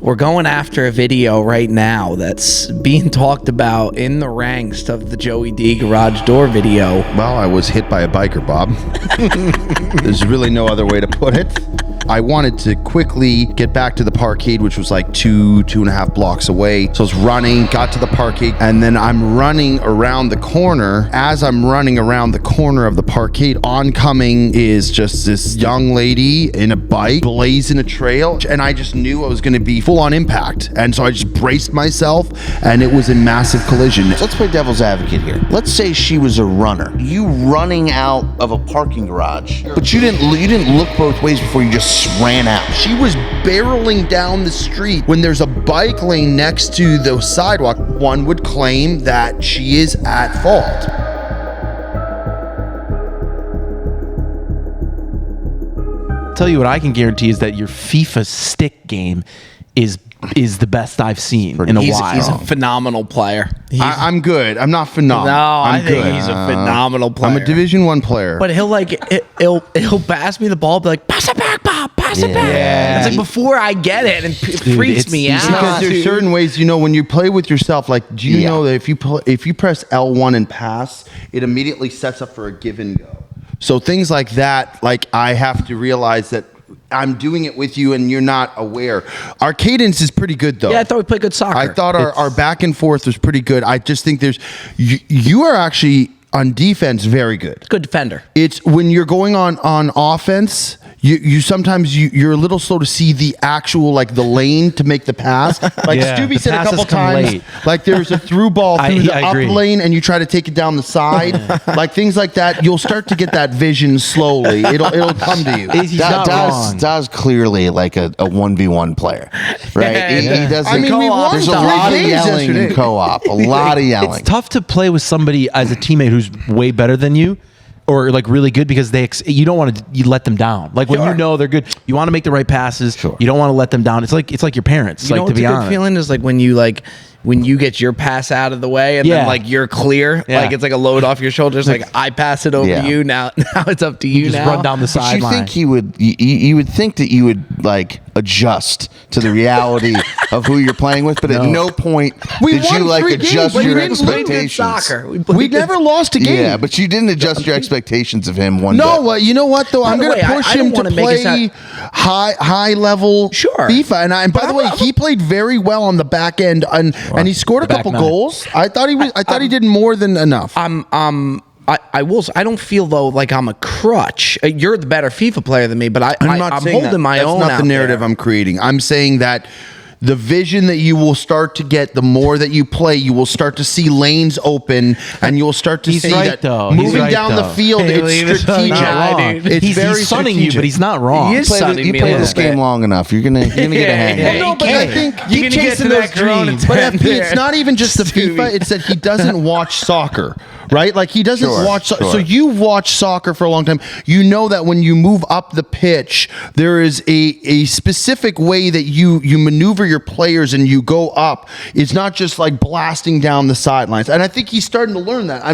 We're going after a video right now that's being talked about in the ranks of the Joey D garage door video. Well, I was hit by a biker, Bob. There's really no other way to put it. I wanted to quickly get back to the parkade, which was like two and a half blocks away. So I was running, got to the parkade, and then I'm running around the corner. As I'm running around the corner of the parkade, oncoming is just this young lady in a bike, blazing a trail, and I just knew I was going to be full on impact. And so I just braced myself, and it was a massive collision. Let's play devil's advocate here. Let's say she was a runner. You running out of a parking garage, but you didn't look both ways before you just ran out. She was barreling down the street when there's a bike lane next to the sidewalk. One would claim that she is at fault. Tell you what I can guarantee is that your FIFA stick game is the best I've seen in a while. He's a phenomenal player. I'm good. I'm not phenomenal. No, I'm I think good. he's a phenomenal player. I'm a Division I player. But he'll pass me the ball, be like, pass it back, Bob, pass it back. Yeah. It's like before I get it, and it freaks me out. Because there's certain ways, when you play with yourself, like, do you know that if you press L1 and pass, it immediately sets up for a give and go. So things like that, like I have to realize that I'm doing it with you and you're not aware. Our cadence is pretty good though. Yeah, I thought we played good soccer. I thought our back and forth was pretty good. I just think you are actually on defense very good. Good defender. It's when you're going on offense, you sometimes you're a little slow to see the actual the lane to make the pass. Like Stubby said a couple times, late. Like there's a through ball through the up lane and you try to take it down the side. Like things like that, you'll start to get that vision slowly. It'll come to you. Daz clearly like a 1v1 player, right? He doesn't. I mean, we won there's a lot of yelling yesterday. in co-op. A lot of yelling. It's tough to play with somebody as a teammate who's way better than you, or like really good, because you don't want to let them down. Like when you know they're good, you want to make the right passes. Sure. You don't want to let them down. It's like your parents. You know what's a good feeling is like when you get your pass out of the way and then you're clear, like it's like a load off your shoulders. Like I pass it over to you now. Now it's up to you. Just now run down the sideline. You think you would think that you would like adjust to the reality of who you're playing with, but at no point did you like adjust your expectations. We never lost a game. Yeah, but you didn't adjust your expectations of him one day. No, you know what though? I'm going to push him to play high level FIFA, and by the way, he played very well on the back end, and he scored a couple goals. I thought he did more than enough. I will. I don't feel though like I'm a crutch. You're the better FIFA player than me, but I'm holding my own. That's not the narrative I'm creating. I'm saying that the vision that you will start to get, the more that you play, you will start to see lanes open, and you'll start to see that moving down the field. It's strategic. He's sunning you, but he's not wrong. He is sunning me. You play this game long enough, you're gonna get a hang. No, but I think you're gonna get to that dreams. But FP, it's not even just the FIFA. It's that he doesn't watch soccer. Right? Like he doesn't watch. So you've watched soccer for a long time. You know that when you move up the pitch, there is a specific way that you maneuver your players and you go up. It's not just like blasting down the sidelines. And I think he's starting to learn that.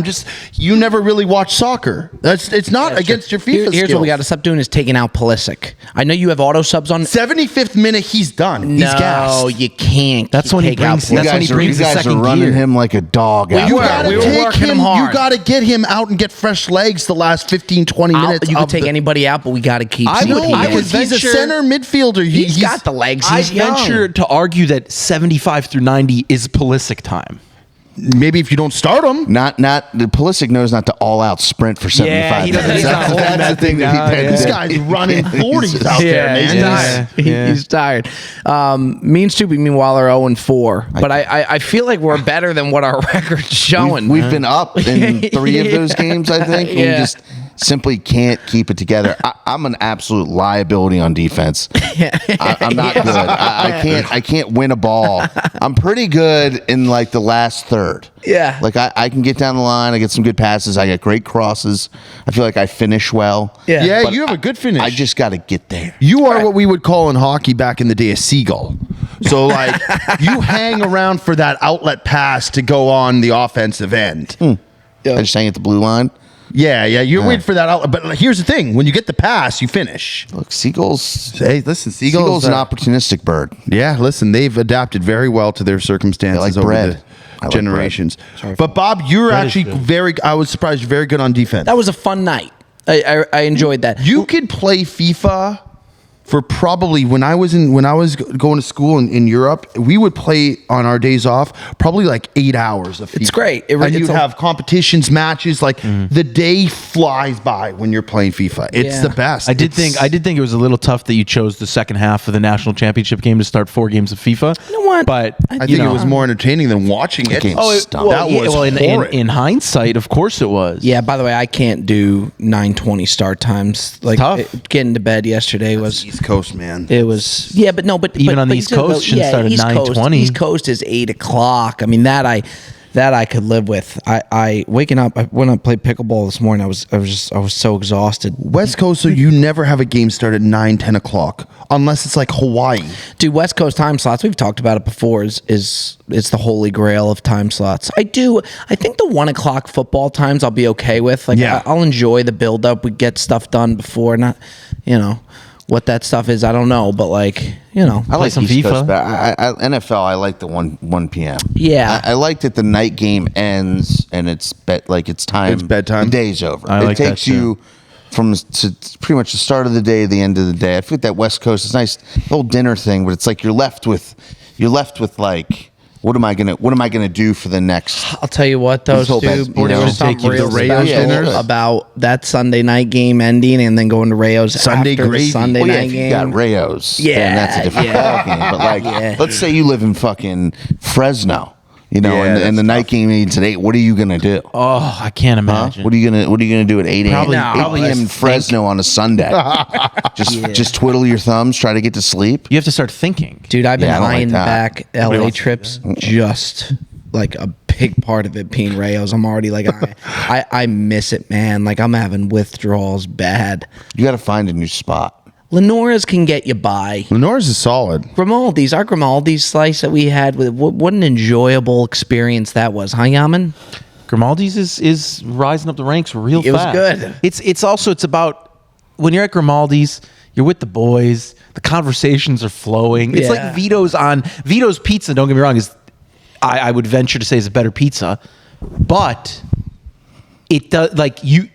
You never really watch soccer. It's not against your FIFA skills. Here's what we got to stop doing is taking out Pulisic. I know you have auto subs on. 75th minute, he's done. He's gassed. No, you can't. That's when he brings the you guys are running him like a dog out. You got to take him hard. You got to get him out and get fresh legs the last 15, 20 minutes. You can take anybody out, but we got to keep. Because he's a center midfielder. He's got the legs. I venture to argue that 75 through 90 is Pulisic time. Maybe if you don't start him. The Pulisic knows not to all-out sprint for 75 minutes. That's the thing that he did. This guy's running 40s out there, man. He's tired. Me and Stubby, meanwhile, are 0-4. But I feel like we're better than what our record's showing. We've been up in 3 of those games, I think. We just simply can't keep it together. I'm an absolute liability on defense. I'm not good. I can't win a ball. I'm pretty good in like the last third. Yeah. Like I can get down the line. I get some good passes. I get great crosses. I feel like I finish well. Yeah, you have a good finish. I just got to get there. You are what we would call in hockey back in the day a seagull. So like you hang around for that outlet pass to go on the offensive end. I just hang at the blue line. Yeah, you're waiting for that out. But here's the thing: when you get the pass, you finish. Look, seagulls. Hey, listen, Seagulls an opportunistic bird. Yeah, listen, they've adapted very well to their circumstances They like bread. over the generations. Bread. But Bob, you're actually I was surprised you're very good on defense. That was a fun night. I enjoyed that. You could play FIFA for probably when I was going to school in Europe, we would play on our days off probably like 8 hours of FIFA. It's great. And you'd have competitions, matches. Like the day flies by when you're playing FIFA. It's the best. I did think it was a little tough that you chose the second half of the national championship game to start 4 games of FIFA. You know what? But I think it was more entertaining than watching it. In hindsight, of course it was. Yeah. By the way, I can't do 9:20 start times. Like Tough. Getting to bed yesterday was East Coast, man. It was but even on the East Coast, shouldn't start at 9:20. East Coast is 8 o'clock. I mean that I could live with. I waking up when I played pickleball this morning. I was so exhausted. West Coast, so you never have a game start at 9-10 o'clock unless it's like Hawaii. Dude, West Coast time slots. We've talked about it before. Is the holy grail of time slots. I think the 1 o'clock football times I'll be okay with. Like I'll enjoy the build up. We get stuff done before. Not what that stuff is, I don't know, but I like some East FIFA. Coast, but NFL, I like the 1 p.m. Yeah, I like that the night game ends and it's time. It's bedtime. The day's over. I like it takes that too. you from to pretty much the start of the day to the end of the day. I feel like that West Coast is nice, the whole dinner thing, but it's like you're left with like. What am I gonna do for the next? I'll tell you what, though, Stu, there's something real special about that Sunday night game ending and then going to Rayo's Sunday after gravy. the Sunday Well, night if game. you got Rayo's, Yeah, then that's a different ballgame. But let's say you live in fucking Fresno, and the night game ends at 8. What are you gonna do? Oh, I can't imagine. What are you gonna do at 8 a.m. Probably 8 p.m. in Fresno on a Sunday? just twiddle your thumbs, try to get to sleep. You have to start thinking. Dude, I've been I don't like eyeing that. back LA trips, just like a big part of it being Rayo's. I'm already like, I miss it, man. Like I'm having withdrawals bad. You got to find a new spot. Lenora's can get you by. Lenora's is solid. Grimaldi's, our Grimaldi's slice that we had with what an enjoyable experience that was, huh, Yaman? Grimaldi's is rising up the ranks real fast. It was good. It's about when you're at Grimaldi's, you're with the boys, the conversations are flowing. It's like Vito's Pizza, don't get me wrong, is I would venture to say is a better pizza, but it does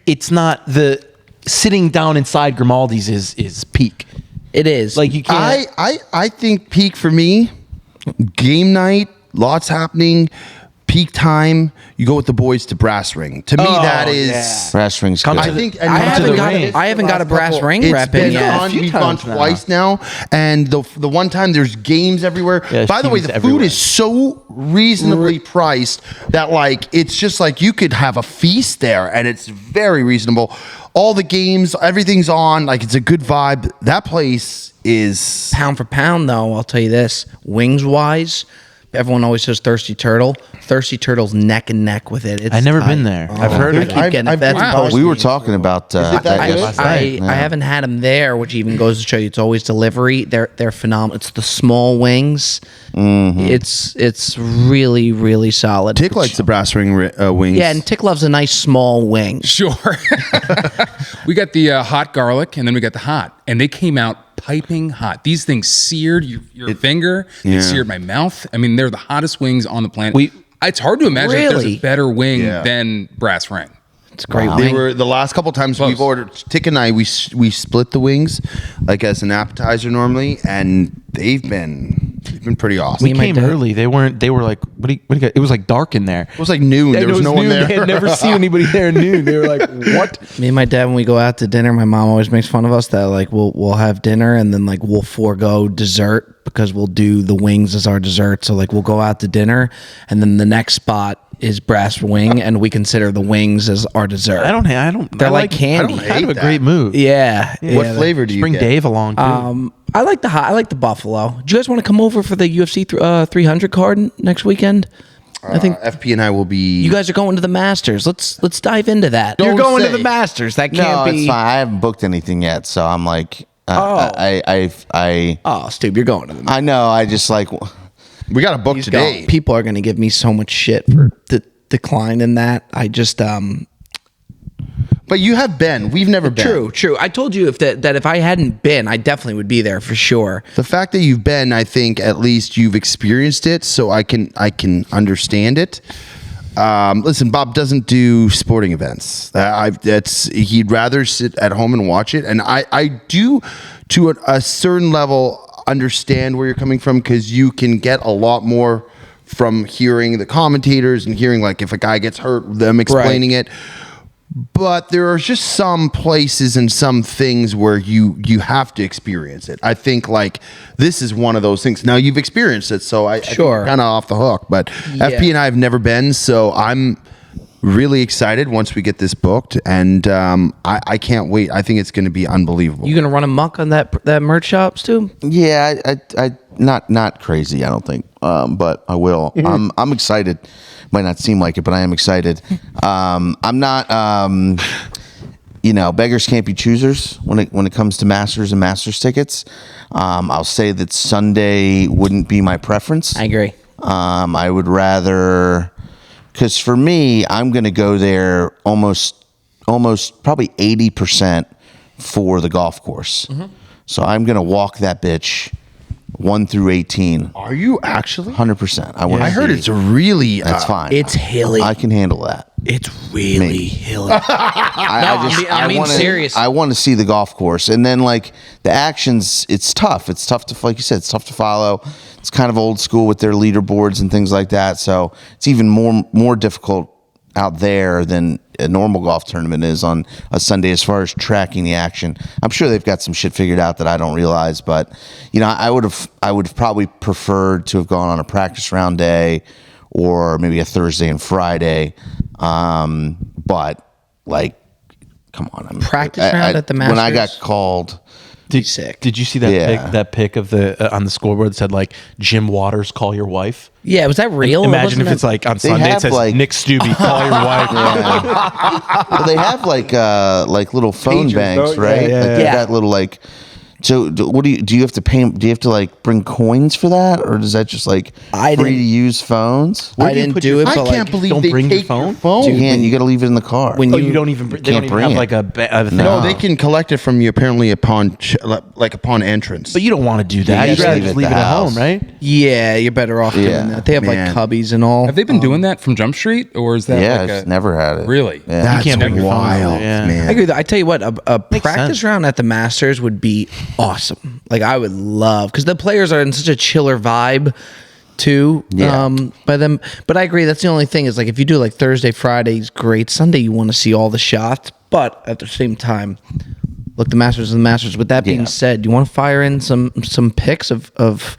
it's not the sitting down inside Grimaldi's is peak. It is. Like you can't I think peak for me, game night, lots happening, peak time, you go with the boys to Brass Ring. To me, that is Brass Ring's good. I think I haven't got a brass ring rep in yet. We've gone twice now, and the one time there's games everywhere. Yeah, by the way, the food is so reasonably priced that it's just like you could have a feast there, and it's very reasonable. All the games, everything's on. Like it's a good vibe. That place is Pound for pound, though, I'll tell you this: wings wise. Everyone always says Thirsty Turtle. Thirsty Turtle's neck and neck with it. I've never been there. I've heard of it. We were talking about that yesterday. I haven't had them there, which even goes to show you it's always delivery. They're phenomenal. It's the small wings. Mm-hmm. It's really, really solid. Tick likes the Brass Ring wings. Yeah, and Tick loves a nice small wing. Sure. We got the hot garlic, and then we got the hot, and they came out piping hot. These things seared your finger. It seared my mouth. I mean, they're the hottest wings on the planet. It's hard to imagine if there's a better wing than Brass Ring. It's great. They were the last couple times we've ordered. Tick and I we split the wings as an appetizer normally, and they've been pretty awesome. We came early. They were like, what do you got? It was like dark in there. It was like noon. There was no one there. They had never seen anybody there at noon. They were like, what? Me and my dad, when we go out to dinner, my mom always makes fun of us that we'll have dinner and then we'll forego dessert because we'll do the wings as our dessert. So we'll go out to dinner and then the next spot is Brass Wing, and we consider the wings as our dessert. They're like candy. Kind of a great move. Yeah. What flavor do you bring get? Dave along too? I like the hot. I like the buffalo. Do you guys want to come over for the UFC 300 card next weekend? I think FP and I will be. you guys are going to the Masters. Let's dive into that. Don't You're going say. to the Masters. That No, can't be. it's fine. I haven't booked anything yet, so I'm like, Oh, Steve, you're going to the Masters. I know. I just we got a book today. People are going to give me so much shit for declining that. I just But you have been. We've never been. True. I told you that if I hadn't been, I definitely would be there for sure. The fact that you've been, I think at least you've experienced it, so I can understand it. Listen, Bob doesn't do sporting events. He'd rather sit at home and watch it, and I do to a certain level understand where you're coming from, because you can get a lot more from hearing the commentators and hearing, like, if a guy gets hurt, them explaining it. But there are just some places and some things where you have to experience it. I think, like, this is one of those things. Now, you've experienced it, so I think you're kind of off the hook. But FP and I have never been, so I'm really excited once we get this booked, and I can't wait. I think it's going to be unbelievable. You going to run amok on that merch shop, Stu? Yeah, I not crazy, I don't think, but I will. I'm excited. Might not seem like it, but I am excited. I'm not, beggars can't be choosers when it comes to Masters and Masters tickets. I'll say that Sunday wouldn't be my preference. I agree. I would rather, because for me, I'm going to go there almost probably 80% for the golf course. Mm-hmm. So I'm going to walk that bitch 1 through 18. Are you actually? 100%. I heard it's really. That's fine. It's hilly. I can handle that. It's really hilly. I mean serious. I want to see the golf course, and then, like, the actions. It's tough. It's tough to, like you said, it's tough to follow. It's kind of old school with their leaderboards and things like that. So it's even more difficult out there than a normal golf tournament is on a Sunday as far as tracking the action. I'm sure they've got some shit figured out that I don't realize, but I would have probably preferred to have gone on a practice round day or maybe a Thursday and Friday. But, like, come on, practice round at the Masters. When I got called. Did you see that pic of the on the scoreboard that said, like, Jim Waters, call your wife? Yeah, was that real? Imagine if it's like on Sunday it says, like, Nick Stubbe, call your wife. Well, they have like little phone banks, right? Yeah. They got little, like. So what do you have to pay? Do you have to, like, bring coins for that, or is that just, like, free to use phones? I didn't do it. I but, can't believe don't they bring take your phone. You can't. You got to leave it in the car. When You don't even. They don't even have, like, a thing. No, they can collect it from you apparently upon entrance. But you don't want to do that. you You'd just rather leave just it leave at it the at home, house. right? Yeah, you're better off doing that. They have Man. like cubbies and all. Have they been doing that from Jump Street, or is that yeah, like I've never had it. Really? Yeah. That's can't bring your phone wild, with you, yeah. man. I agree with that. I tell you what, a practice sense. round at the Masters would be awesome. Like, I would love, because the players are in such a chiller vibe too. Yeah. By them, but I agree. That's the only thing is, like, if you do like Thursday, Friday's great. Sunday, you want to see all the shots, but at the same time, look, the Masters and the Masters. With that being said, you want to fire in some picks of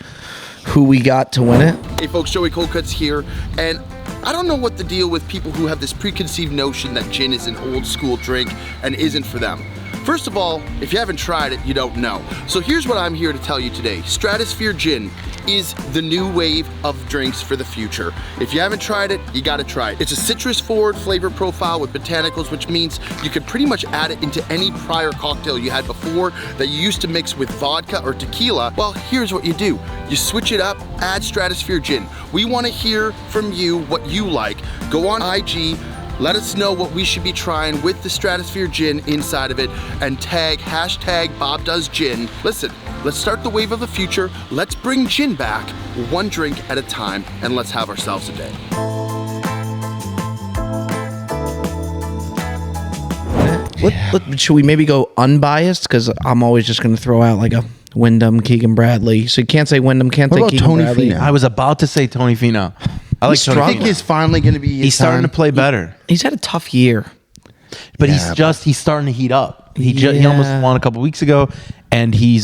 who we got to win it? Hey folks, Joey Coldcuts here, and I don't know what the deal with people who have this preconceived notion that gin is an old school drink and isn't for them. First of all, if you haven't tried it, you don't know. So here's what I'm here to tell you today. Stratosphere Gin is the new wave of drinks for the future. If you haven't tried it, you gotta try it. It's a citrus-forward flavor profile with botanicals, which means you can pretty much add it into any prior cocktail you had before that you used to mix with vodka or tequila. Well, here's what you do. You switch it up, add Stratosphere Gin. We wanna hear from you what you like. Go on IG, let us know what we should be trying with the Stratosphere Gin inside of it, and tag #BobDoesGin. Listen, let's start the wave of the future. Let's bring gin back, one drink at a time, and let's have ourselves a day. Should we maybe go unbiased? Because I'm always just going to throw out like a Wyndham, Keegan Bradley. So you can't say Wyndham, can't What say about Keegan Tony Bradley. Finau? I was about to say Tony Finau. I like Tony I think Finau. he's finally going to be. He's starting to play better, He's had a tough year. but he's starting to heat up. He almost won a couple weeks ago, and he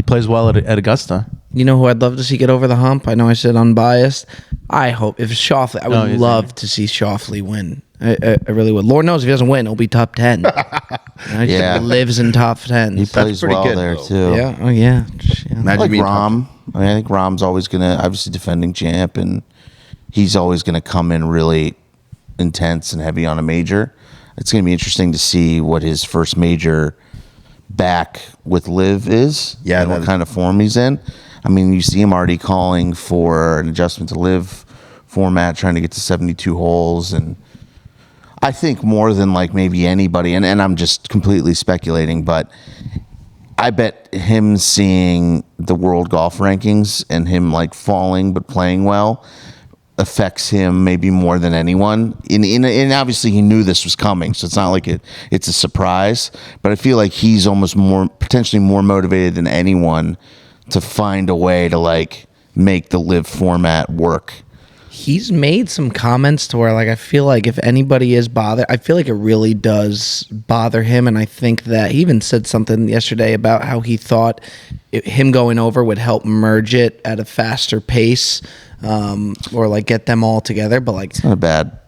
plays well at Augusta. You know who I'd love to see get over the hump? I know I said unbiased. I hope if Schauffele, I would love to see Schauffele win. I really would. Lord knows if he doesn't win, he'll be top 10. Yeah. He lives in top 10. He plays pretty well good, there though. too. Yeah. Oh yeah. Imagine I like being Rahm. I mean, I think Rahm's always gonna, obviously defending champ, and he's always gonna come in really intense and heavy on a major. It's gonna be interesting to see what his first major back with Liv is. Yeah, and what kind of form he's in. I mean, you see him already calling for an adjustment to Liv format, trying to get to 72 holes, and I think more than like maybe anybody, and I'm just completely speculating, but I bet him seeing the world golf rankings and him like falling but playing well affects him maybe more than anyone. And obviously he knew this was coming, so it's not like it's a surprise. But I feel like he's almost potentially more motivated than anyone to find a way to like make the live format work. He's made some comments to where, like, I feel like if anybody is bothered, I feel like it really does bother him. And I think that he even said something yesterday about how he thought him going over would help merge it at a faster pace, or like get them all together. But like, It's not a bad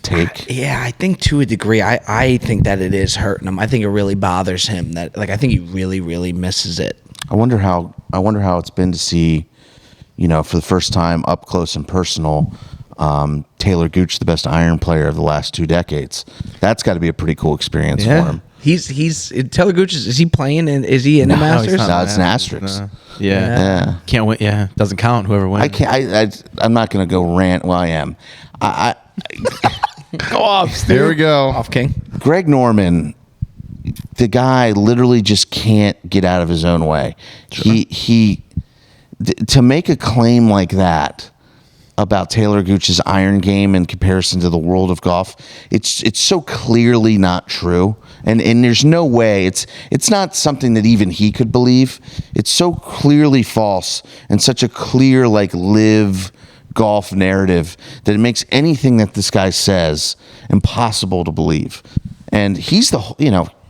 take. yeah, I think to a degree, I think that it is hurting him. I think it really bothers him that, like, I think he really, really misses it. I wonder how it's been to see, you know, for the first time up close and personal, Taylor Gooch, the best iron player of the last 2 decades. That's got to be a pretty cool experience for him. He's Taylor Gooch. Is he playing? And is he in the Masters? No, it's an asterisk. No. Yeah. Can't win. Yeah, doesn't count. Whoever wins. I can't. I'm not going to go rant. Well, I am. Go off. Stu. Here we go. Off King. Greg Norman, the guy literally just can't get out of his own way. Sure. To make a claim like that about Taylor Gooch's iron game in comparison to the world of golf, it's so clearly not true, and there's no way it's not something that even he could believe. It's so clearly false and such a clear like live golf narrative that it makes anything that this guy says impossible to believe. And he's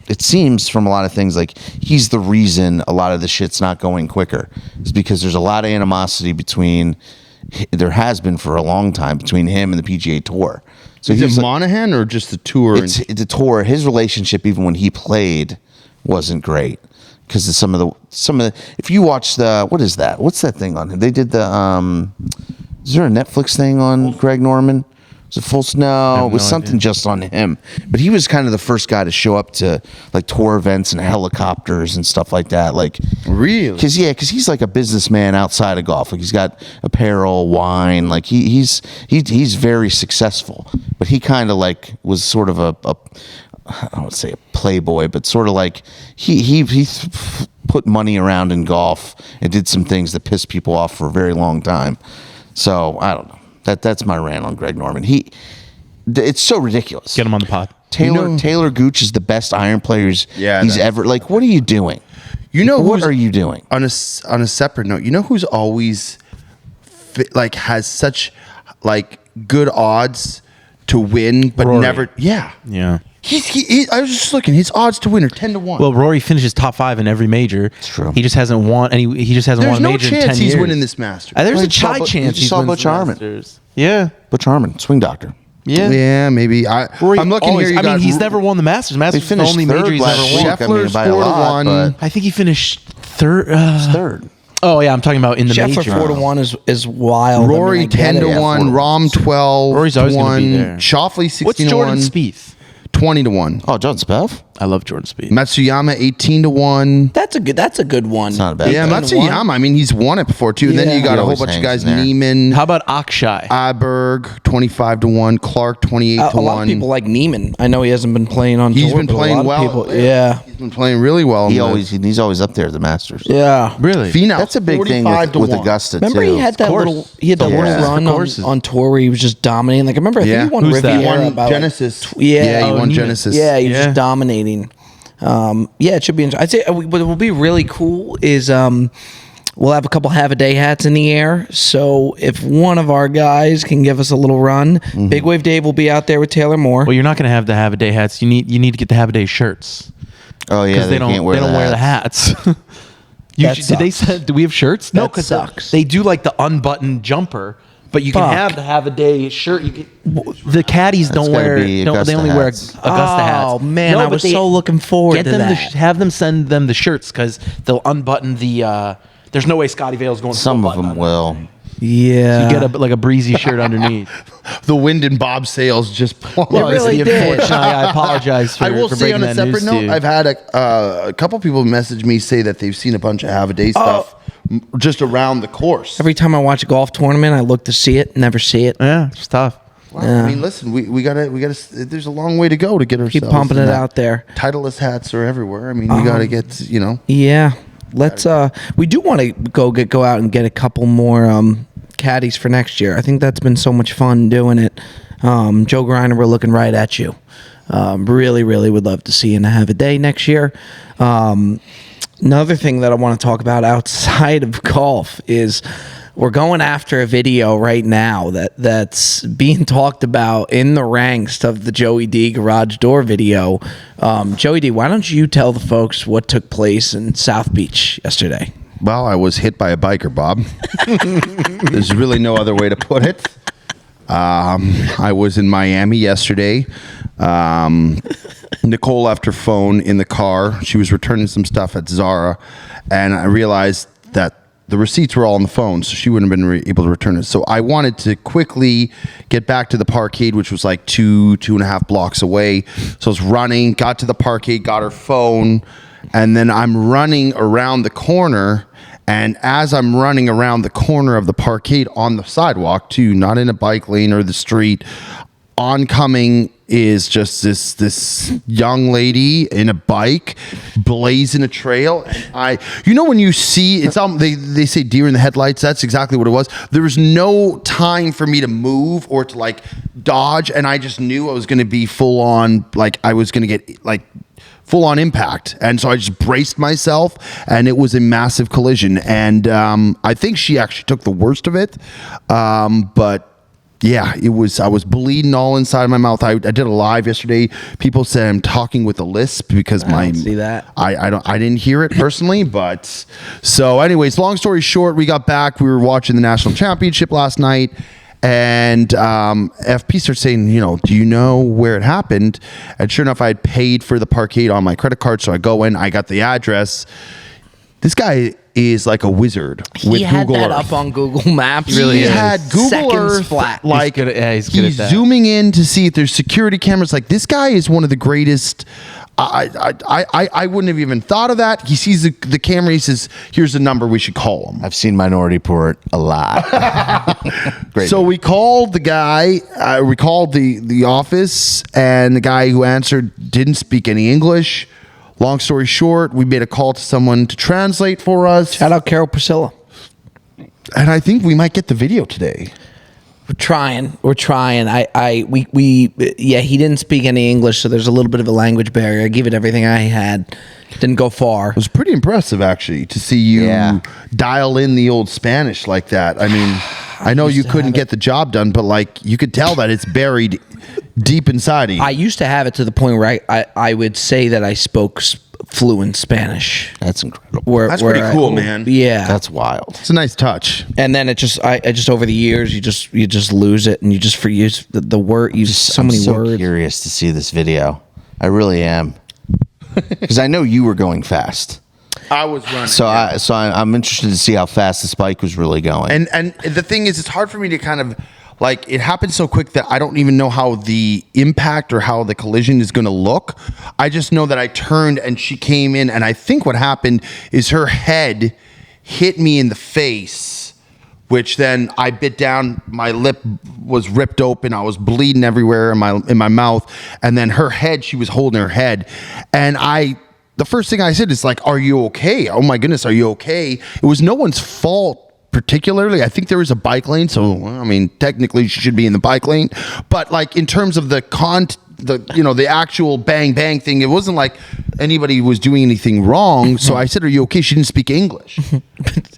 it seems from a lot of things like he's the reason a lot of the shit's not going quicker. It's because there's a lot of animosity there has been for a long time between him and the PGA Tour. So Is it Monahan or just the tour? It's the tour. His relationship, even when he played, wasn't great because of some of the. If you watch what is that? What's that thing on him? They did the. Is there a Netflix thing on Greg Norman? Was it full? No, it was something just on him. But he was kind of the first guy to show up to like tour events and helicopters and stuff like that. Like really? Because he's like a businessman outside of golf. Like he's got apparel, wine. Like he's very successful. But he kind of like was sort of I don't want to say a playboy, but sort of like he put money around in golf and did some things that pissed people off for a very long time. So I don't know. That's my rant on Greg Norman. It's so ridiculous. Get him on the pod. Taylor Gooch is the best iron player he's ever. Like, what are you doing? What are you doing? On a separate note, you know who's always has such like good odds to win, but Rory. never. Yeah. I was just looking. His odds to win are 10-1. Well, Rory finishes top 5 in every major. It's true. He just hasn't won any. He just hasn't There's won a no major in 10 chance years. he's winning this Masters. There's Well, a high chance you saw Butch Harmon. Yeah. Butch Harmon, swing doctor. Yeah, maybe. Rory I'm looking always, here. He's never won the Masters. Masters is the finished only major third he's last ever won. week. Scheffler by a scored lot, one. I think he finished third. Third. Oh yeah, I'm talking about in the Scheffler major. 4-1 is wild. Rory I get it. 10-1. Rom 12. Rory's always gonna be there. Shoffley 16-1. What's Jordan Spieth? 20-1. Oh, John Spieth. I love Jordan Spieth. Matsuyama 18-1. That's a good one. It's not a bad. Yeah, bet. Matsuyama. I mean, he's won it before too. And then you got He a whole always bunch of hangs guys. in there. Neiman, How about Akshay? Aberg 25-1. Clark 28-1. A lot of people like Neiman. I know he hasn't been playing on He's tour, been but a playing lot of well. people- yeah. He's been playing really well. He's always up there at the Masters. Yeah. Really? Finau, That's a big thing 45 to with 1. Augusta Remember too. he had that course. little little Yeah. run The courses. on tour where he was just dominating. Like I remember I think he won Who's that? Riviera He won about Genesis. yeah. he Oh, won Neiman. Genesis. Yeah, he was Yeah. just dominating. It should be. I'd say what will be really cool is we'll have a couple have-a-day hats in the air. So if one of our guys can give us a little run, Big Wave Dave will be out there with Taylor Moore. Well, you're not going to have the have-a-day hats. You need to get the have-a-day shirts. Oh yeah, Because they don't can't wear wear the hats. That Did they sucks. send? Do we have shirts? No, That because sucks. they do like the unbuttoned jumper, but you can Fuck. have a day shirt. You can, the caddies don't gotta wear. be They Augusta only wear hats. Augusta hats. Oh man, No, I but was they- so looking forward Get to them that. have them send them the shirts because they'll unbutton the. There's no way Scotty Vale's going. Some full of button them on will. yeah. it. You get like a breezy shirt underneath. The wind and Bob Sales just. Well, It really it's the did. unfortunate. I apologize for. I will for say breaking on a that news separate to note, you. I've had a couple people message me say that they've seen a bunch of have-a-day stuff just around the course. Every time I watch a golf tournament, I look to see it, never see it. Yeah, it's tough. Well, I mean, listen, we gotta. There's a long way to go to get ourselves. Keep pumping it out there. Titleist hats are everywhere. I mean, we gotta get. Yeah, let's. We do want to go out and get a couple more caddies for next year. I think that's been so much fun doing it. Joe Griner, we're looking right at you. Really, really would love to see you and have a day next year. Another thing that I want to talk about outside of golf is we're going after a video right now that's being talked about in the ranks of the Joey D garage door video. Joey D, why don't you tell the folks what took place in South Beach yesterday? Well, I was hit by a biker, Bob. There's really no other way to put it. I was in Miami yesterday. Nicole left her phone in the car. She was returning some stuff at Zara, and I realized that the receipts were all on the phone, so she wouldn't have been able to return it. So I wanted to quickly get back to the Parkade, which was like 2.5 blocks away. So I was running, got to the Parkade, got her phone, and then I'm running around the corner. And as I'm running around the corner of the Parkade on the sidewalk, too, not in a bike lane or the street, oncoming is just this young lady in a bike blazing a trail. And when you see it's they say deer in the headlights, that's exactly what it was. There was no time for me to move or to like dodge, and I just knew I was going to be full on, like I was going to get like full on impact. And so I just braced myself, and it was a massive collision. And I think she actually took the worst of it. But yeah, I was bleeding all inside my mouth. I did a live yesterday. People said I'm talking with a lisp because I don't see that. I didn't hear it personally, but so anyways, long story short, we got back. We were watching the national championship last night. And FP started saying, do you know where it happened? And sure enough, I had paid for the Parkade on my credit card. So I go in, I got the address. This guy is like a wizard with he had Google that Earth. up on Google Maps. He had Google Seconds Earth flat. Like he's good at that. Zooming in to see if there's security cameras. Like this guy is one of the greatest. I wouldn't have even thought of that. He sees the camera. He says, "Here's the number. We should call him." I've seen Minority Report a lot. Great. So we called the guy. We called the office, and the guy who answered didn't speak any English. Long story short, we made a call to someone to translate for us. Shout out Carol Priscilla. And I think we might get the video today. We're trying. He didn't speak any English, so there's a little bit of a language barrier. I gave it everything I had. Didn't go far. It was pretty impressive, actually, to see you dial in the old Spanish like that. I mean, I know you couldn't get the job done, but like you could tell that it's buried deep inside of you. I used to have it to the point where I would say that I spoke fluent Spanish. That's incredible. That's pretty cool, man. Yeah, That's wild. It's a nice touch. And then I just over the years you just lose it, and you just forget the word. You so I'm many so words. Curious to see this video. I really am, because I know you were going fast. I was running. So I'm interested to see how fast this bike was really going. And the thing is, it's hard for me to kind of like, it happened so quick that I don't even know how the impact or how the collision is going to look. I just know that I turned and she came in, and I think what happened is her head hit me in the face, which then I bit down. My lip was ripped open. I was bleeding everywhere in my mouth. And then her head, she was holding her head, and the first thing I said is like, "Are you okay? Oh my goodness, are you okay?" It was no one's fault particularly. I think there was a bike lane, so I mean, technically she should be in the bike lane. But like in terms of the actual bang bang thing, it wasn't like anybody was doing anything wrong. So I said, "Are you okay?" She didn't speak English.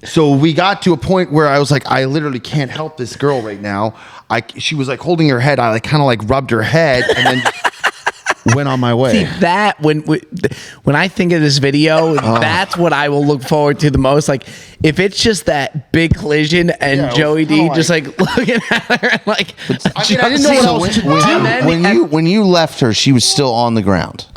So we got to a point where I was like, I literally can't help this girl right now. She was like holding her head. I like kind of like rubbed her head and then went on my way. See that when I think of this video, that's what I will look forward to the most. Like if it's just that big collision and Joey D just like looking at her and like, I didn't know what else to do. When you left her, she was still on the ground.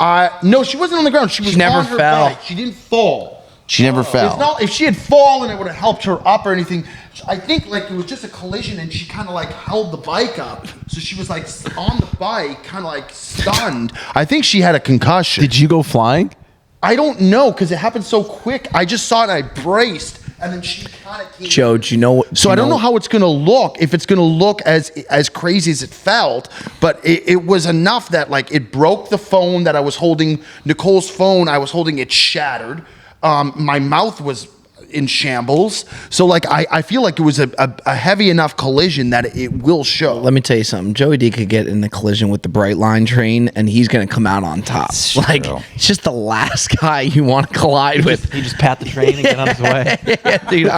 No, she wasn't on the ground. She was never on her fell. bike. She didn't fall. She never fell. If she had fallen, it would have helped her up or anything. I think like it was just a collision, and she kind of like held the bike up, so she was like on the bike, kind of like stunned. I think she had a concussion. Did you go flying? I don't know because it happened so quick. I just saw it and I braced, and then she kind of came. Joe, do you know what? So I don't know how it's going to look, if it's going to look as crazy as it felt, but it was enough that like it broke the phone that I was holding. Nicole's phone, I was holding, it shattered. My mouth was in shambles. So like I feel like it was a heavy enough collision that it will show. Let me tell you something. Joey D could get in the collision with the Bright Line train, and he's going to come out on top. Like, he's just the last guy you want to collide with. He just pat the train and get on his way. Yeah, dude,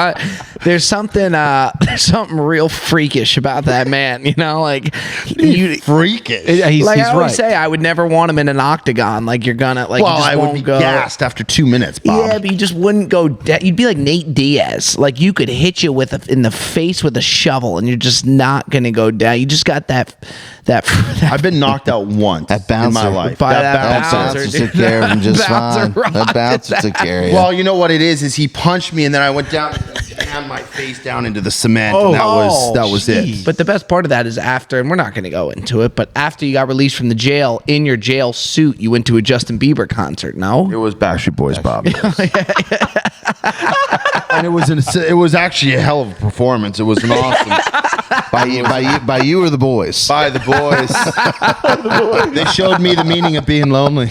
there's something real freakish about that man. You know, like freakish. He's I always right. say, I would never want him in an octagon. Like you're gonna like. Well, you just I would won't be go. gassed after 2 minutes, Bob. Yeah, but you just wouldn't go. You'd be like Nate Diaz. Like you could hit you in the face with a shovel, and you're just not gonna go down. You just got that. I've been knocked out once That bouncer, in my life. By that That bouncer took care of him just fine. That bouncer took care of you. Well, you know what it is he punched me, and then I went down and jammed my face down into the cement, and that was it. But the best part of that is after, and we're not going to go into it, but after you got released from the jail, in your jail suit, you went to a Justin Bieber concert, no? It was Backstreet Boys, Bob. And it was actually a hell of a performance. It was an awesome. By you or the boys? By the boys. They showed me the meaning of being lonely.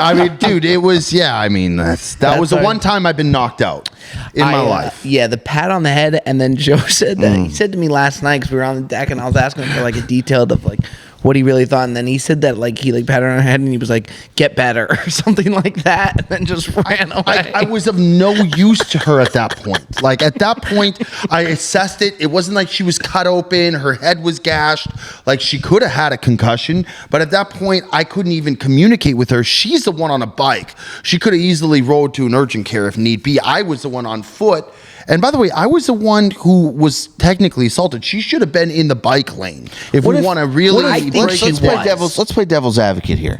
I mean, dude, it was, that was the one time I've been knocked out in my life. Yeah, the pat on the head, and then Joe said that. He said to me last night, because we were on the deck, and I was asking him for like a detailed of like what he really thought, and then he said that like he like patted her on the head, and he was like, "Get better" or something like that, and then just ran away. I was of no use to her at that point. Like at that point, I assessed it. It wasn't like she was cut open, her head was gashed, like she could have had a concussion. But at that point, I couldn't even communicate with her. She's the one on a bike. She could have easily rode to an urgent care if need be. I was the one on foot. And by the way, I was the one who was technically assaulted. She should have been in the bike lane. If we want to really, let's play devil's advocate here.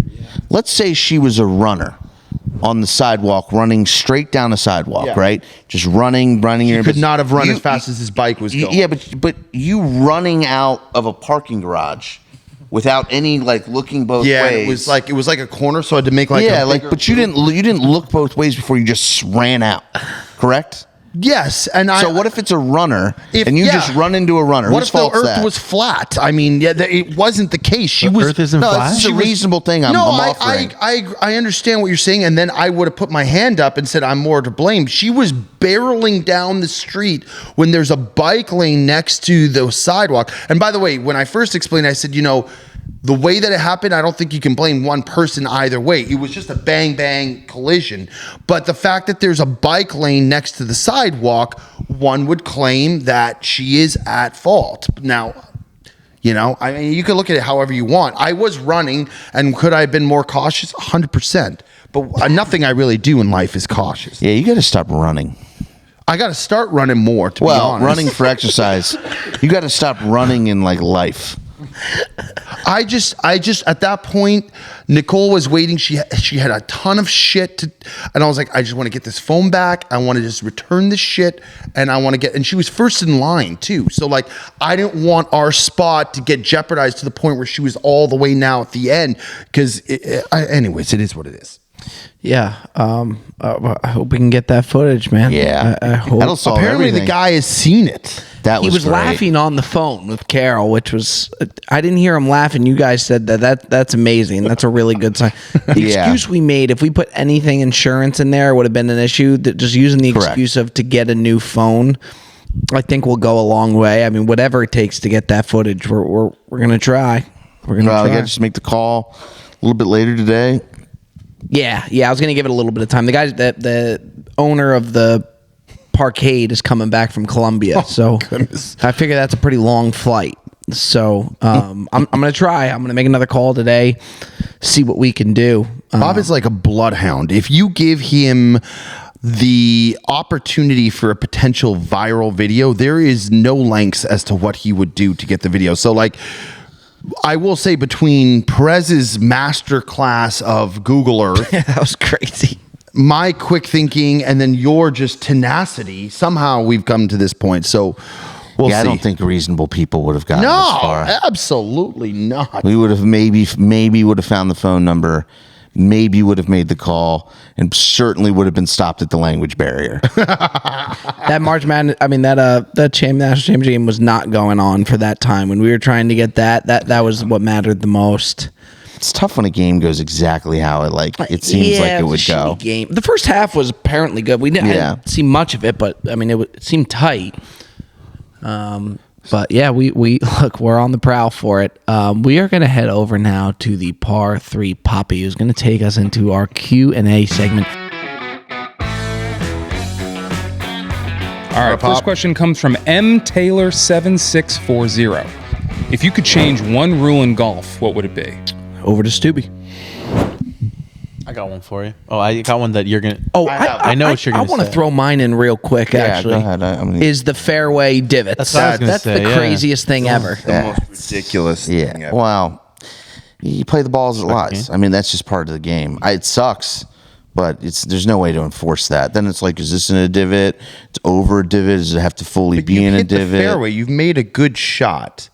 Let's say she was a runner on the sidewalk, running straight down the sidewalk, right? Just running. She could not have run as fast as his bike was going. Yeah, but you running out of a parking garage without any like looking both ways. Yeah, it was like a corner, so I had to make like but you didn't look both ways before you just ran out, correct? Yes, and so what if it's a runner and you just run into a runner? What Whose if the fault's earth that? was flat? I mean, it wasn't the case. She was. Earth isn't flat. This is a reasonable thing. I'm offering. I understand what you're saying, and then I would have put my hand up and said I'm more to blame. She was barreling down the street when there's a bike lane next to the sidewalk. And by the way, when I first explained, I said, the way that it happened, I don't think you can blame one person either way. It was just a bang, bang collision. But the fact that there's a bike lane next to the sidewalk, one would claim that she is at fault. Now, I mean, you can look at it however you want. I was running, and could I have been more cautious? 100%. But nothing I really do in life is cautious. Yeah, you got to stop running. I got to start running more, to be honest. Running for exercise. You got to stop running in like life. I just at that point, Nicole was waiting. She had a ton of shit and I was like, I just want to get this phone back. I want to just return this shit, and I want to and she was first in line too. So like, I didn't want our spot to get jeopardized to the point where she was all the way now at the end. Because anyways, it is what it is. Yeah, I hope we can get that footage, man. Yeah, I hope. That'll solve Apparently, everything. the guy has seen it. He was great. laughing on the phone with Carol, which was, I didn't hear him laughing. You guys said that's amazing. That's a really good sign. The excuse we made, if we put anything insurance in there, would have been an issue. That just using the excuse of to get a new phone, I think will go a long way. I mean, whatever it takes to get that footage, we're gonna try. We're gonna try. We got to just make the call a little bit later today. Yeah. I was gonna give it a little bit of time. The guy, the owner of the Parkade is coming back from Colombia, so goodness. I figure that's a pretty long flight. So I'm gonna try. I'm gonna make another call today, see what we can do. Bob is like a bloodhound. If you give him the opportunity for a potential viral video, there is no lengths as to what he would do to get the video. So like, I will say, between Perez's masterclass of Google Earth, that was crazy, my quick thinking, and then your just tenacity, somehow we've come to this point. So we'll see. I don't think reasonable people would have gotten this far. No, absolutely not. We would have maybe would have found the phone number, maybe would have made the call and certainly would have been stopped at the language barrier. That March Madness, I mean, that national championship game was not going on for that time when we were trying to get that was what mattered the most. It's tough when a game goes exactly how it seems like it would go. Game. The first half was apparently good. I didn't see much of it, but I mean, it seemed tight. But yeah, we look, we're on the prowl for it. We are going to head over now to the par 3 Poppy, who's going to take us into our Q&A segment. All right, first question comes from M Taylor 7640. If you could change one rule in golf, what would it be? Over to Stubby. I got one for you. Oh, I got one that you're gonna. Oh, I know what you're gonna say. I want to throw mine in real quick. Actually, go ahead. Is the fairway divots? That's what I was gonna say, the craziest thing ever. The most ridiculous thing ever. Well, you play the ball as it lies. I mean, that's just part of the game. It sucks, but there's no way to enforce that. Then it's like, is this in a divot? It's over a divot. Does it have to fully be in a divot? The fairway. You've made a good shot.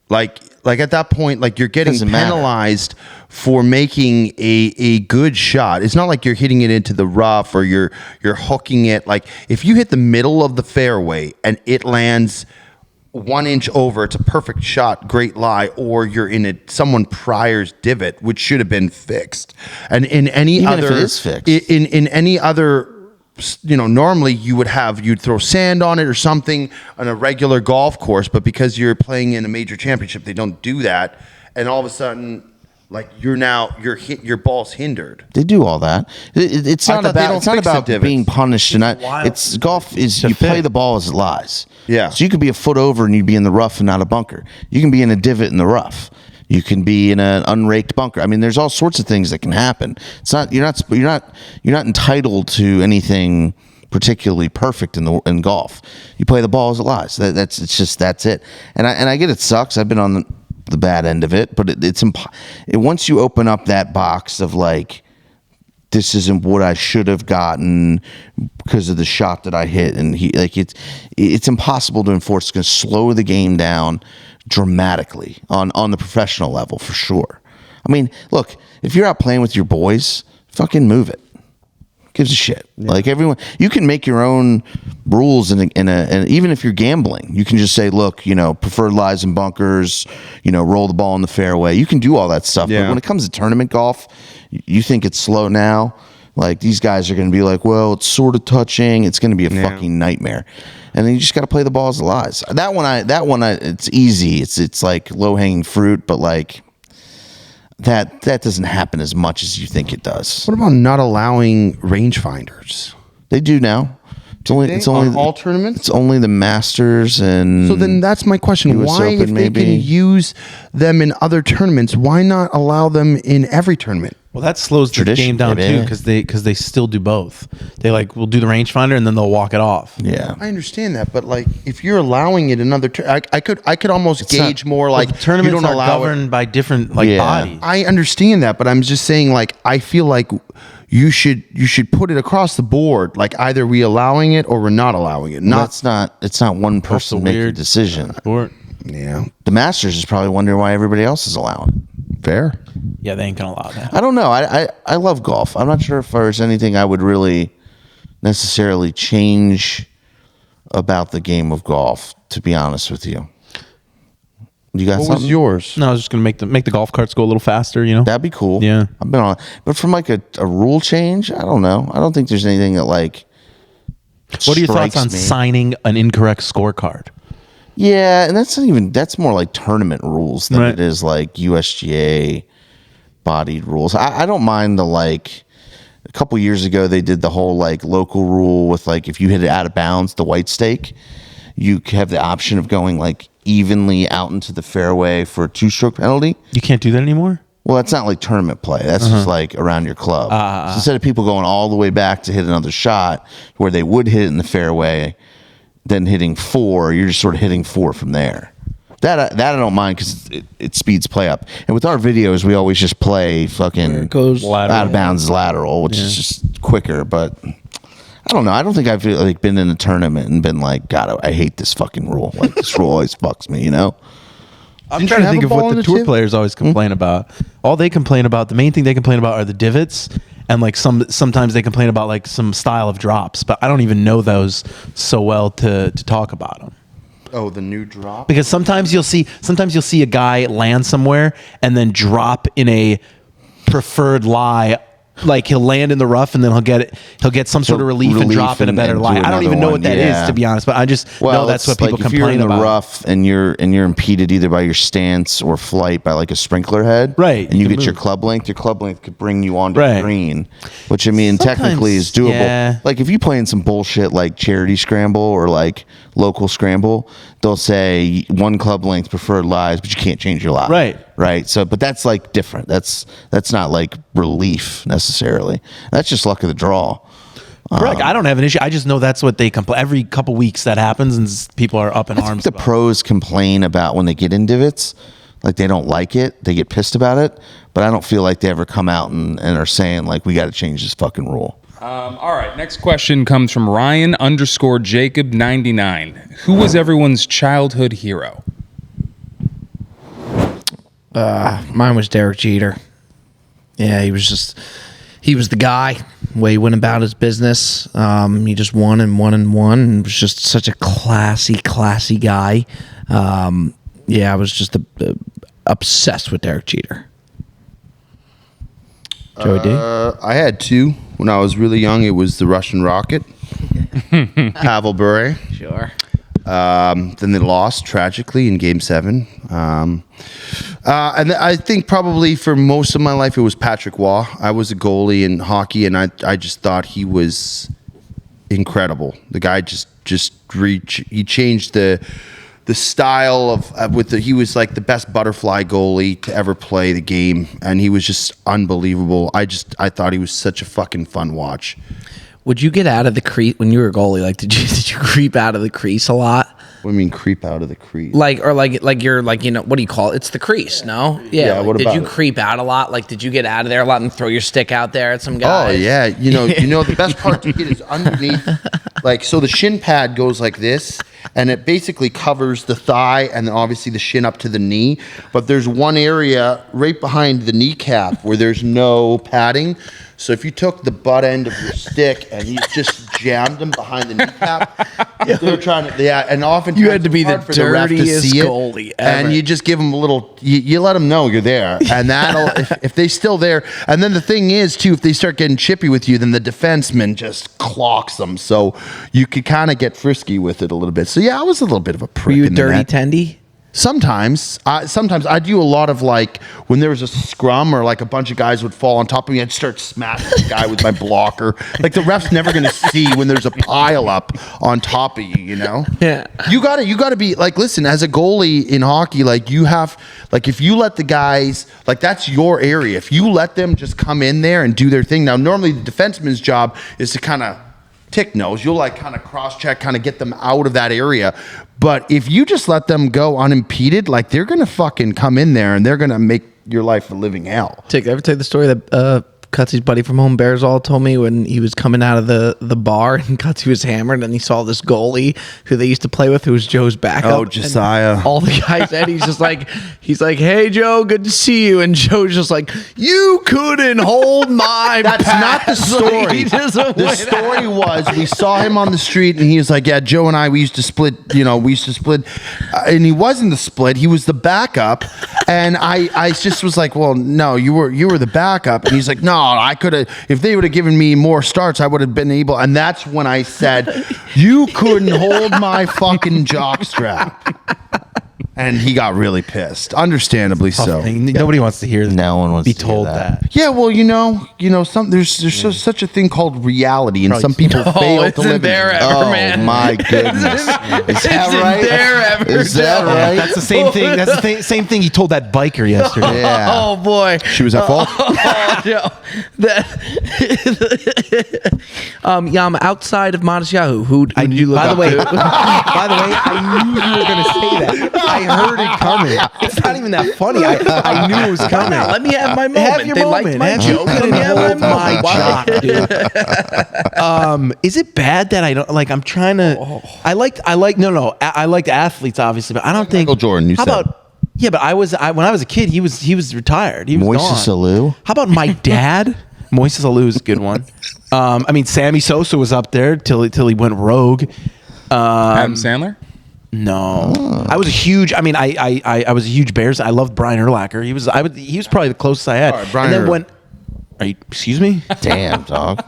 Like at that point, like you're getting penalized for making a good shot. It's not like you're hitting it into the rough or you're hooking it. Like if you hit the middle of the fairway and it lands 1 inch over, it's a perfect shot, great lie. Or you're in someone prior's divot, which should have been fixed. And in any Even other, if it is fixed. in any other. Normally you'd throw sand on it or something on a regular golf course, but because you're playing in a major championship, they don't do that. And all of a sudden, like your ball's hindered. They do all that. It's not about being punished. It's golf is you play the ball as it lies. Yeah. So you could be a foot over and you'd be in the rough and not a bunker. You can be in a divot in the rough. You can be in an unraked bunker. I mean, there's all sorts of things that can happen. It's not you're not entitled to anything particularly perfect in golf. You play the ball as it lies. That's it. And I get it sucks. I've been on the bad end of it, but once you open up that box of like, this isn't what I should have gotten because of the shot that I hit, and it's impossible to enforce. It's going to slow the game down dramatically on the professional level for sure. I mean, look, if you're out playing with your boys, fucking move it. Gives a shit. Yeah. Like everyone, you can make your own rules and even if you're gambling, you can just say, look, preferred lies and bunkers, roll the ball in the fairway. You can do all that stuff. Yeah. But when it comes to tournament golf, you think it's slow now. Like these guys are going to be like, well, it's sort of touching. It's going to be a fucking nightmare. And then you just got to play the ball as it lies. That one, it's easy. It's like low hanging fruit, but like that doesn't happen as much as you think it does. What about not allowing rangefinders? They do now. It's only all tournaments. It's only the Masters and. So then that's my question. US why, Open, if they can use them in other tournaments, why not allow them in every tournament? Well, that slows the game down too because they still do both. They will do the rangefinder and then they'll walk it off. Yeah, I understand that, but like if you're allowing it in other, I could almost gauge more like the tournaments are governed by different bodies. I understand that, but I'm just saying I feel like you should put it across the board, like either we allowing it or we're not allowing it. It's not one person making a decision. Yeah, the Masters is probably wondering why everybody else is allowing it. Fair. Yeah, they ain't gonna allow that. I don't know. I love golf. I'm not sure if there's anything I would really necessarily change about the game of golf, to be honest with you. You got what something? was yours? No, I was just gonna make the golf carts go a little faster. That'd be cool. Yeah, I've been on, but from like a rule change, I don't know. I don't think there's anything that like. What are your thoughts on signing an incorrect scorecard? Yeah, and that's more like tournament rules than it is like USGA bodied rules. I don't mind a couple years ago they did the whole local rule with if you hit it out of bounds, the white stake, you have the option of going evenly out into the fairway for a 2-stroke penalty. You can't do that anymore? Well, that's not like tournament play. That's just around your club. So instead of people going all the way back to hit another shot where they would hit it in the fairway, then hitting 4, you're just sort of hitting 4 from there. That I don't mind because it speeds play up. And with our videos, we always just play fucking goes out of bounds lateral, which is just quicker. But I don't know. I don't think I've been in a tournament and been like, God, I hate this fucking rule. This rule always fucks me, I'm Didn't trying you to think have of a ball what in the the tour tip? players always complain about. All they complain about, the main thing they complain about are the divots, and like sometimes they complain about like some style of drops, but I don't even know those so well to talk about them. Oh, the new drop. Because sometimes you'll see a guy land somewhere and then drop in a preferred lie. Like he'll land in the rough and then he'll get some sort of relief and drop in a better lie. I don't even know what that is, to be honest, but I just know that's what people if you're complain in the about. rough and you're impeded either by your stance or flight by like a sprinkler head, Right, And you you get can your club length could bring you onto Right. the green, which I mean Sometimes, technically is doable. yeah. Like if you play in some bullshit like charity scramble or like local scramble, they'll say one club length preferred lies, but you can't change your lie. Right. So, but that's like different. That's not like relief necessarily. That's just luck of the draw. Correct. I don't have an issue. I just know that's what they complain. Every couple weeks that happens, and people are up in I think arms. the about it. pros complain about when they get in divots, like they don't like it, they get pissed about it. But I don't feel like they ever come out and are saying like we got to change this fucking rule. All right, next question comes from Ryan_Jacob99. Who was everyone's childhood hero? Mine was Derek Jeter. Yeah, he was the guy. The way he went about his business. He just won and won and won, and was just such a classy guy. Yeah, I was just obsessed with Derek Jeter. Joey D? I had two when I was really young. It was the Russian Rocket, Pavel Bure. Sure. Then they lost tragically in Game 7. And I think probably for most of my life it was Patrick Waugh. I was a goalie in hockey, and I just thought he was incredible. The guy he changed the style he was like the best butterfly goalie to ever play the game, and he was just unbelievable. I thought he was such a fucking fun watch. Would you get out of the crease when you were a goalie? Like, did you creep out of the crease a lot? What do you mean creep out of the crease? Like you're like, you know, what do you call it? It's the crease, no? Yeah. what did about you it? creep out a lot? Like, did you get out of there a lot and throw your stick out there at some guys? Oh yeah, you know the best part to get is underneath. Like, so the shin pad goes like this, and it basically covers the thigh and then obviously the shin up to the knee. But there's one area right behind the kneecap where there's no padding. So if you took the butt end of your stick and you just jammed them behind the kneecap, they're trying to, and oftentimes You had to be it's hard the for the ref to dirtiest see it, goalie ever. and you just give them a little. You let them know you're there, and that'll if they still there. And then the thing is too, if they start getting chippy with you, then the defenseman just clocks them. So you could kind of get frisky with it a little bit. So yeah, I was a little bit of a prick. Were you a in the dirty net. tendy? Sometimes I do a lot of like when there was a scrum or like a bunch of guys would fall on top of me, I'd start smashing the guy with my blocker. Like the ref's never gonna see when there's a pile up on top of you, you know? Yeah. You gotta be like, listen, as a goalie in hockey, like you have, like if you let the guys, like that's your area. If you let them just come in there and do their thing. Now, normally the defenseman's job is to kind of tick nose. You'll like kind of cross check, kind of get them out of that area. But if you just let them go unimpeded, like they're gonna fucking come in there and they're gonna make your life a living hell. Ever tell you the story that Cutsy's buddy from Home Bears all told me when he was coming out of the bar and Cutsy was hammered and he saw this goalie who they used to play with who was Joe's backup. Oh, Josiah. And all the guys said he's like, hey Joe, good to see you. And Joe's just like, you couldn't hold my That's pass. not the story. Like, he just The went story was we saw him on the street and he was like, yeah, Joe and I, we used to split, and he wasn't the split, he was the backup. And I just was like, well, no, you were the backup. And he's like, no, I could have, if they would have given me more starts, I would have been able. And that's when I said, you couldn't hold my fucking jockstrap. And he got really pissed, understandably so. Nobody wants to hear that. No one wants be to hear told that. that. Yeah, well, there's such a thing called reality, and some people fail to isn't live there in it. ever, Oh man. my goodness! Is that Isn't right? there ever, Is that Joe? right? That's the same thing. That's the same thing he told that biker yesterday. Yeah. Oh boy. She was at fault. Joe, I'm outside of Modest Yahoo. Who did you look By the up way, to? I knew you were going to say that. I heard it coming. It's not even that funny. I knew it was coming. Now, let me have my moment. Have your they moment. liked my Have joke. you Let me have my hold my moment. jock, dude. Is it bad that I don't like? I'm trying to. I liked athletes obviously, but I don't think Michael Jordan, you how said. about Yeah, but when I was a kid, he was retired. He was Moises gone. Alou. How about my dad? Moises Alou is a good one. I mean, Sammy Sosa was up there till he went rogue. Adam Sandler? No, I was a huge. I mean, I was a huge Bears. I loved Brian Urlacher. He was probably the closest I had. All right, Brian and then excuse me? Damn, dog.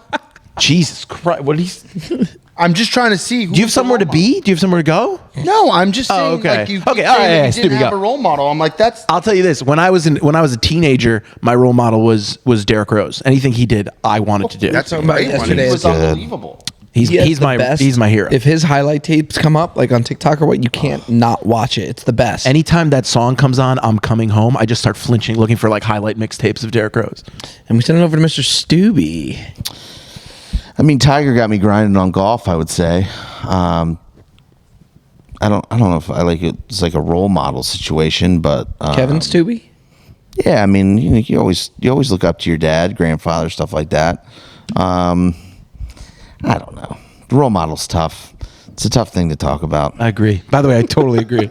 Jesus Christ! What did he? I'm just trying to see. Do you have somewhere to be? Do you have somewhere to go? No, I'm just saying. Oh, okay. Like you Okay, keep all saying right, that yeah, you stupid didn't have go. a role model. I'm like, that's. I'll tell you this: when I was a teenager, my role model was Derrick Rose. Anything he did, I wanted to do. That's talking about great one. yesterday. He was Good. unbelievable. he's He has the my best. he's my hero. If his highlight tapes come up like on TikTok or what, you can't not watch it. It's the best. Anytime that song comes on, I'm coming home. I just start flinching, looking for like highlight mixtapes of Derrick Rose. And we send it over to Mr. Stubby. I mean, Tiger got me grinding on golf, I would say. I don't know if I like it. It's like a role model situation, but Kevin Stubby? yeah, I mean, you always look up to your dad, grandfather, stuff like that. I don't know. The role model's tough. It's a tough thing to talk about. I agree. By the way, I totally agree.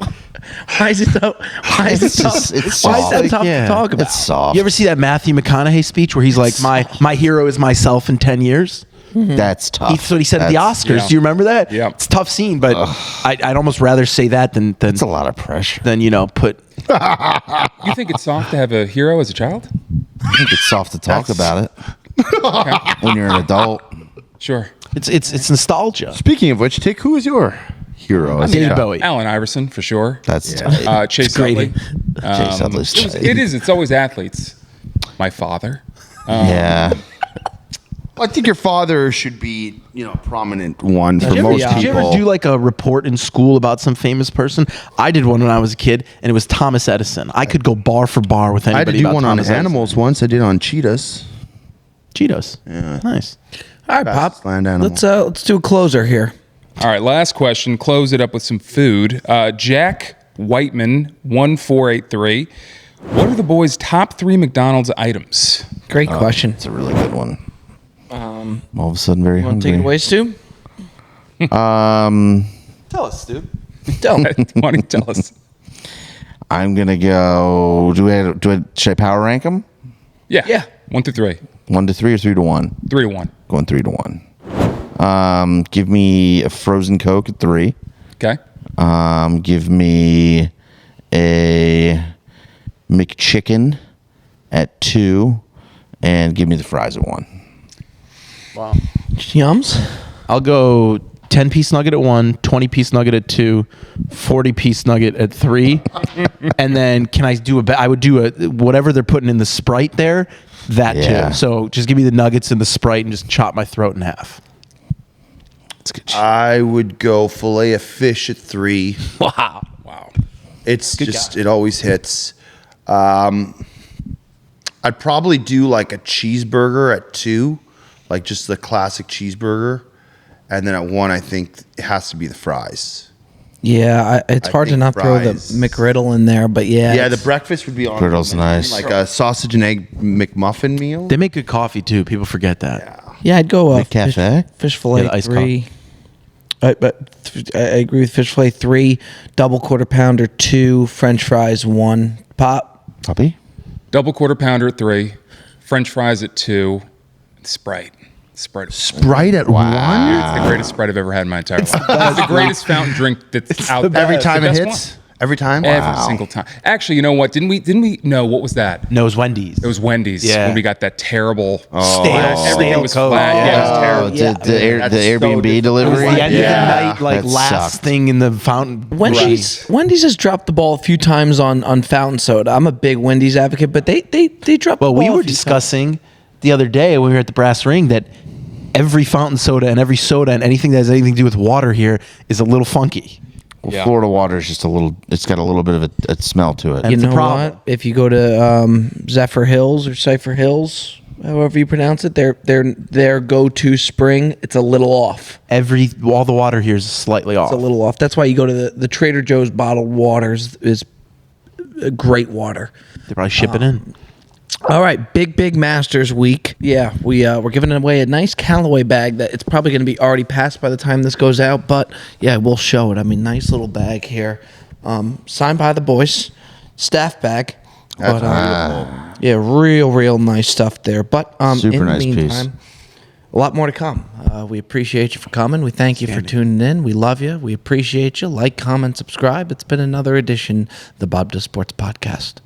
Why is it so? Why is it It's tough? just- it's Why is that soft. tough Yeah. to talk about? It's soft. You ever see that Matthew McConaughey speech where he's like, my hero is myself in 10 years? That's tough. That's what he said at the That's- Oscars. yeah. Do you remember that? Yeah. It's a tough scene, but I'd almost rather say that than It's a lot of pressure. put. You think it's soft to have a hero as a child? I think it's soft to talk about it when you're an adult. Sure. It's nostalgia. Speaking of which, Tick, who is your hero? David Bowie. Tight. Allen Iverson, for sure. That's Chase Grady. Utley. Chase Utley's tight. It is. It's always athletes. My father. Yeah. I think your father should be, a prominent one for you ever- most yeah. people. Did you ever do like a report in school about some famous person? I did one when I was a kid, and it was Thomas Edison. I could go bar for bar with I had to anybody do about one on Thomas Edison. animals once. I did on cheetahs. Cheetos. Yeah. Nice. All right, Pop. Fastest land animal. Let's do a closer here. All right, last question. Close it up with some food. Jack Whiteman, 1483. What are the boys' top 3 McDonald's items? Great question. It's a really good one. All of a sudden, very Want to hungry. take it away, Stu? Tell us, dude. Don't. Why don't you tell us? I'm gonna go. Should I power rank them? Yeah. 1 through 3. 1 to 3 or 3 to 1? 3 to 1. Going 3 to 1. Give me a frozen Coke at 3. Okay. Give me a McChicken at 2, and give me the fries at 1. Wow. Yums? I'll go 10-piece nugget at 1, 20-piece nugget at 2, 40-piece nugget at 3, and then can I do I would do whatever they're putting in the Sprite there, that Yeah. too. So just give me the nuggets and the Sprite and just chop my throat in half. It's good. Shit. I would go fillet of fish at 3. Wow. It's Good just, guy. it always hits. I'd probably do like a cheeseburger at 2, like just the classic cheeseburger. And then at 1, I think it has to be the fries. Yeah, it's I hard to think not throw the fries. McGriddle in there, but yeah. Yeah, the it's- breakfast would be on. Griddle's the menu, nice. Like a sausage and egg McMuffin meal. They make good coffee too. People forget that. Yeah, I'd go McCafe? fish fillet Yeah, the iced 3. I agree with fish fillet 3, double quarter pounder 2, French fries 1. Pop. Puppy? Double quarter pounder at 3. French fries at 2. Sprite. Sprite. Sprite at 1? It's the greatest Sprite I've ever had in my entire life. It's the greatest fountain drink that's out there. Every It's the time it best hits? one. Every time? Every single time. Actually, you know what? Didn't we? No, what was that? No, it was Wendy's. It was Wendy's. Yeah. When we got that terrible. Stale was Coke. flat. Yeah, it was Oh, terrible. Yeah. the That's so Airbnb different. delivery? the end Yeah. of the night, like That last sucked. thing in the fountain. Wendy's has dropped the ball a few times on fountain soda. I'm a big Wendy's advocate, but they dropped the Well, ball. we a were few discussing the other day when we were at the Brass Ring that every fountain soda and every soda and anything that has anything to do with water here is a little funky. Well, Yeah. Florida water is just a little, it's got a little bit of a smell to it. And You it's a know problem. what? If you go to Zephyr Hills or Cypher Hills, however you pronounce it, their go-to spring, it's a little off. All the water here is slightly off. It's a little off. That's why you go to the Trader Joe's bottled waters is great water. They probably ship it in. All right, big Masters week. Yeah, we're giving away a nice Callaway bag that it's probably going to be already passed by the time this goes out, but yeah, we'll show it. I mean, nice little bag here, signed by the boys. staff bag. But, yeah, real nice stuff there. But Super in the nice piece. meantime, a lot more to come. We appreciate you for coming. We thank you for tuning in. We love you. We appreciate you. Like, comment, subscribe. It's been another edition of the Bob Does Sports Podcast.